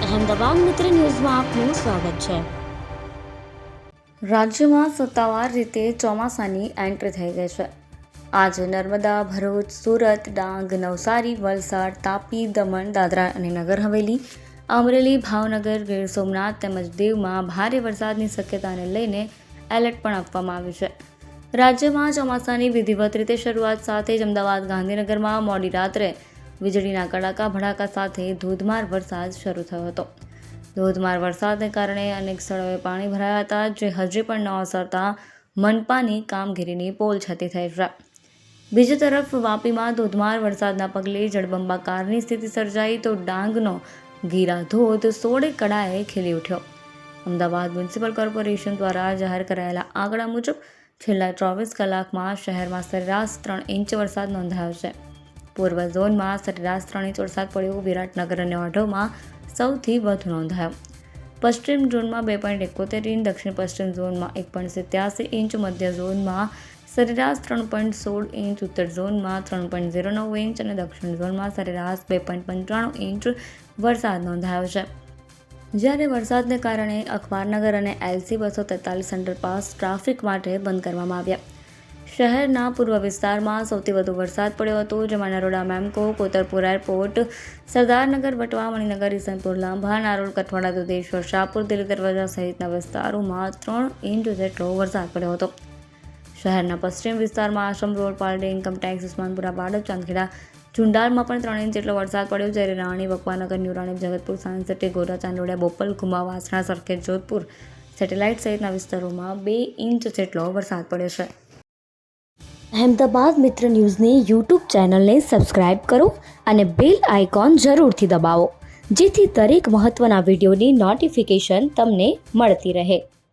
અહેમદાબાદ મિત્ર ન્યૂઝમાં આપનું સ્વાગત છે। રાજ્યમાં સત્તાવાર રીતે ચોમાસાની એન્ટ્રી થઈ ગઈ છે। આજે નર્મદા, ભરૂચ, સુરત, ડાંગ, નવસારી, વલસાડ, તાપી, દમણ, દાદરા અને નગર હવેલી, અમરેલી, ભાવનગર, ગીર સોમનાથ તેમજ દીવમાં ભારે વરસાદની શક્યતાને લઈને એલર્ટ પણ આપવામાં આવ્યું છે। રાજ્યમાં ચોમાસાની વિધિવત રીતે શરૂઆત સાથે જ અમદાવાદ, ગાંધીનગરમાં મોડી રાત્રે વીજળીના કડાકા ભડાકા સાથે ધોધમાર વરસાદ શરૂ થયો હતો। ધોધમાર વરસાદને કારણે અનેક સ્થળોએ પાણી ભરાયા હતા, જે હજી પણ ન ઓસરતા મનપાની કામગીરીની પોલછતી થઈ છે। બીજી તરફ વાપીમાં ધોધમાર વરસાદના પગલે જળબંબાકારની સ્થિતિ સર્જાઈ તો ડાંગનો ગીરા ધોધ 16 કળાએ ખીલી ઉઠ્યો। અમદાવાદ મ્યુનિસિપલ કોર્પોરેશન દ્વારા જાહેર કરાયેલા આંકડા મુજબ છેલ્લા 24 કલાકમાં શહેરમાં સરેરાશ 3 ઇંચ વરસાદ નોંધાયો છે। પૂર્વ ઝોનમાં સરેરાશ 3 ઇંચ વરસાદ પડ્યો। વિરાટનગર અને ઓઢવમાં સૌથી વધુ નોંધાયો। પશ્ચિમ ઝોનમાં 2.71 ઇંચ, દક્ષિણ પશ્ચિમ ઝોનમાં 1.87 ઇંચ, મધ્ય ઝોનમાં સરેરાશ 3.16 ઇંચ, ઉત્તર ઝોનમાં 3.09 ઇંચ અને દક્ષિણ ઝોનમાં સરેરાશ 2.95 ઇંચ વરસાદ નોંધાયો છે। જ્યારે વરસાદને કારણે અખબારનગર અને LC 243 અંડરપાસ ટ્રાફિક માટે બંધ કરવામાં આવ્યા। શહેરના પૂર્વ વિસ્તારમાં સૌથી વધુ વરસાદ પડ્યો હતો, જેમાં નરોડા, મેમકો, કોતરપુર એરપોર્ટ, સરદારનગર, વટવા, મણિનગર, ઈસનપુર, લાંભા, નારોલ, કઠવાડા, દુધેશ્વર, શાહપુર, દિલ્હી દરવાજા સહિતના વિસ્તારોમાં 3 ઇંચ જેટલો વરસાદ પડ્યો હતો। શહેરના પશ્ચિમ વિસ્તારમાં આશ્રમ રોડ, પાલડી, ઇન્કમટેક્સ, ઉસ્માનપુરા, બાડપ, ચાંદખેડા, ચુંડાલમાં પણ 3 ઇંચ જેટલો વરસાદ પડ્યો। જ્યારે રાણી, વકવાનગર, ન્યૂરાણી, જગતપુર, સાયન્સ સિટી, ગોરા, ચાંદોડિયા, બોપલ, ઘુમા, વાસણા, સરખેજ, જોધપુર, સેટેલાઇટ સહિતના વિસ્તારોમાં 2 ઇંચ જેટલો વરસાદ પડ્યો છે। અહેમદાબાદ મિત્ર ન્યૂઝની યુટ્યુબ ચેનલને સબસ્ક્રાઇબ કરો અને બેલ આઇકોન જરૂરથી દબાવો, જેથી દરેક મહત્ત્વના વિડીયોની નોટિફિકેશન તમને મળતી રહે।